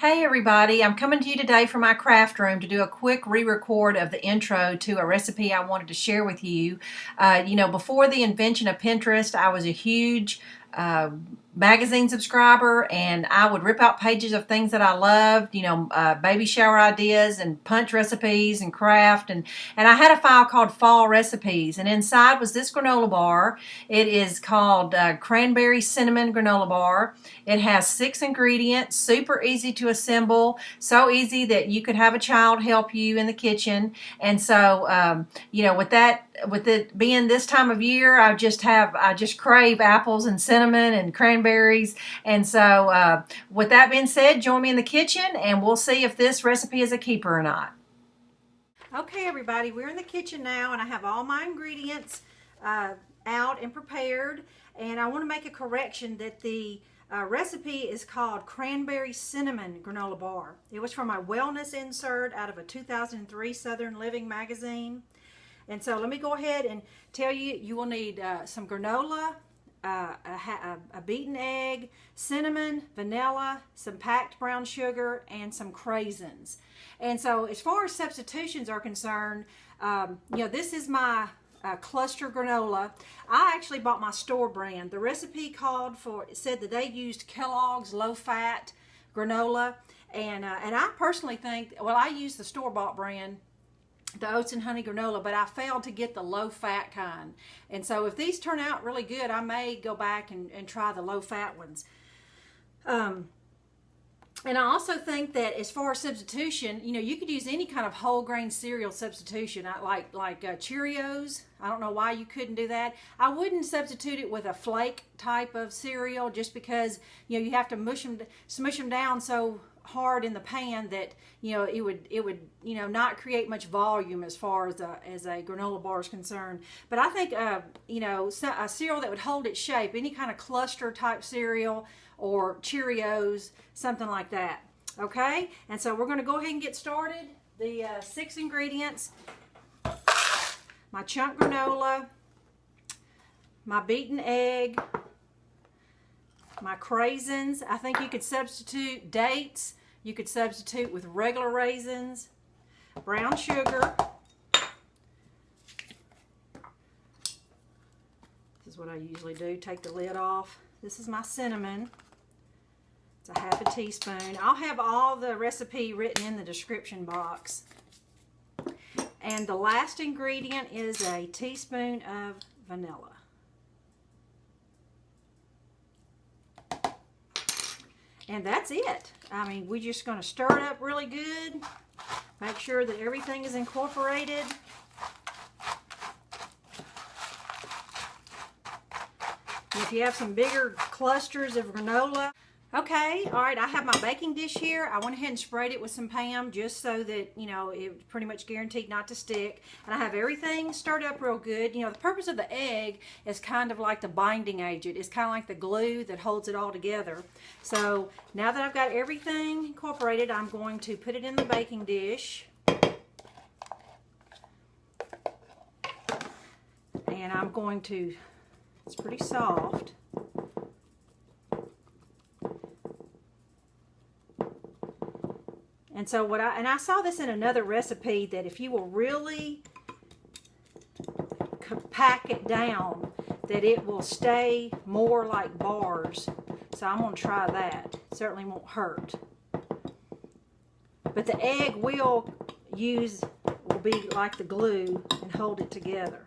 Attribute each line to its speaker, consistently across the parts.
Speaker 1: Hey everybody, I'm coming to you today from my craft room to do a quick re-record of the intro to a recipe I wanted to share with you. Before the invention of Pinterest, I was a huge uh, magazine subscriber, and I would rip out pages of things that I loved, baby shower ideas and punch recipes and craft, and I had a file called Fall Recipes, and inside was this granola bar. It is called Cranberry Cinnamon Granola Bar. It has 6 ingredients, super easy to assemble, so easy that you could have a child help you in the kitchen. And so, with it being this time of year, I just crave apples and cinnamon and cranberries. And so, with that being said, join me in the kitchen and we'll see if this recipe is a keeper or not. Okay, everybody, we're in the kitchen now, and I have all my ingredients out and prepared. And I want to make a correction that the recipe is called Cranberry Cinnamon Granola Bar. It was from my wellness insert out of a 2003 Southern Living magazine. And so let me go ahead and tell you, you will need some granola, a beaten egg, cinnamon, vanilla, some packed brown sugar, and some craisins. And so as far as substitutions are concerned, this is my cluster granola. I actually bought my store brand. The recipe said that they used Kellogg's low-fat granola, and I personally think, well, I use the store-bought brand, the oats and honey granola, but I failed to get the low-fat kind. And so if these turn out really good, I may go back and try the low-fat ones. And I also think that as far as substitution, you could use any kind of whole grain cereal substitution, like Cheerios. I don't know why you couldn't do that. I wouldn't substitute it with a flake type of cereal, just because you have to smush them down so hard in the pan that it would not create much volume as far as a granola bar is concerned. But I think a cereal that would hold its shape, any kind of cluster type cereal, or Cheerios, something like that. Okay, and so we're going to go ahead and get started. The 6 ingredients: my chunk granola, my beaten egg, my craisins. I think you could substitute dates. You could substitute with regular raisins, brown sugar. This is what I usually do. Take the lid off. This is my cinnamon. It's a half a teaspoon. I'll have all the recipe written in the description box. And the last ingredient is a teaspoon of vanilla. And that's it. I mean, we're just going to stir it up really good. Make sure that everything is incorporated. And if you have some bigger clusters of granola. Okay, all right, I have my baking dish here. I went ahead and sprayed it with some Pam just so that, it's pretty much guaranteed not to stick. And I have everything stirred up real good. The purpose of the egg is kind of like the binding agent. It's kind of like the glue that holds it all together. So now that I've got everything incorporated, I'm going to put it in the baking dish. And I'm going to, it's pretty soft. And so I saw this in another recipe, that if you will really pack it down, that it will stay more like bars. So I'm going to try that. It certainly won't hurt. But the egg will be like the glue and hold it together.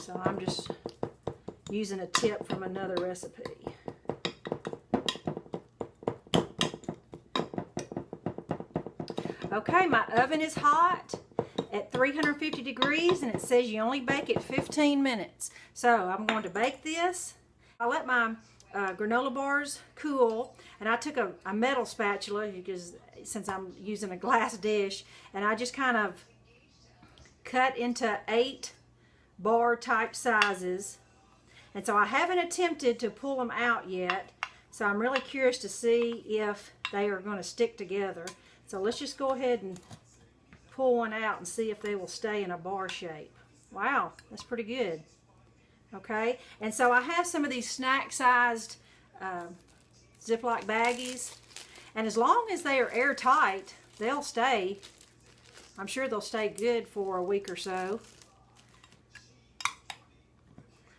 Speaker 1: So I'm just using a tip from another recipe. Okay, my oven is hot at 350 degrees, and it says you only bake it 15 minutes. So I'm going to bake this. I let my granola bars cool, and I took a metal spatula, because since I'm using a glass dish, and I just kind of cut into 8 bar type sizes. And so I haven't attempted to pull them out yet, so I'm really curious to see if they are going to stick together. So let's just go ahead and pull one out and see if they will stay in a bar shape. Wow, that's pretty good. Okay, and so I have some of these snack-sized Ziploc baggies. And as long as they are airtight, they'll stay. I'm sure they'll stay good for a week or so.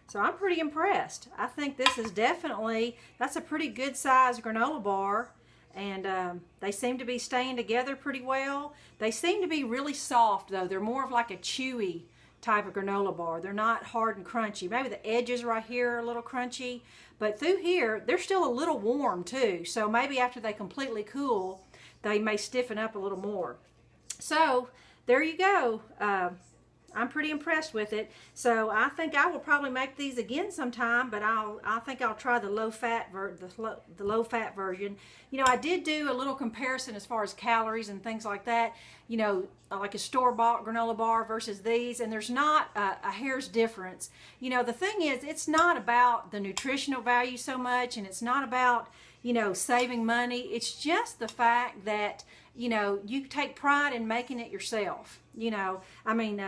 Speaker 1: So I'm pretty impressed. I think this is definitely, that's a pretty good size granola bar. And they seem to be staying together pretty well. They seem to be really soft though. They're more of like a chewy type of granola bar. They're not hard and crunchy. Maybe the edges right here are a little crunchy, but through here they're still a little warm too. So maybe after they completely cool, they may stiffen up a little more. So there you go. I'm pretty impressed with it. So I think I will probably make these again sometime, but I think I'll try the low fat version. You know, I did do a little comparison as far as calories and things like that. You know, like a store-bought granola bar versus these, and there's not a hair's difference. You know, the thing is, it's not about the nutritional value so much, and it's not about, you know, saving money. It's just the fact that, you know, you take pride in making it yourself. You know, I mean,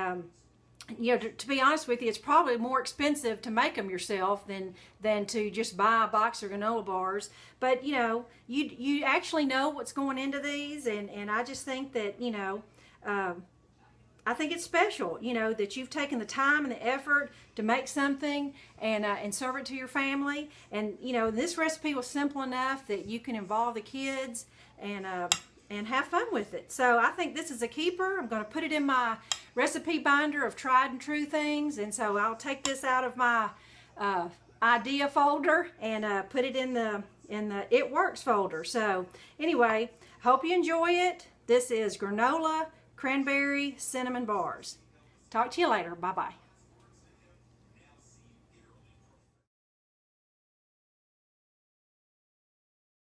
Speaker 1: you know, to be honest with you, it's probably more expensive to make them yourself than to just buy a box of granola bars. But, you know, you actually know what's going into these, and I just think that, you know, I think it's special, you know, that you've taken the time and the effort to make something and serve it to your family. And, you know, this recipe was simple enough that you can involve the kids and have fun with it. So I think this is a keeper. I'm going to put it in my recipe binder of tried and true things, and so I'll take this out of my idea folder and put it in the It Works folder. So anyway, hope you enjoy it. This is granola, cranberry, cinnamon bars. Talk to you later. Bye-bye.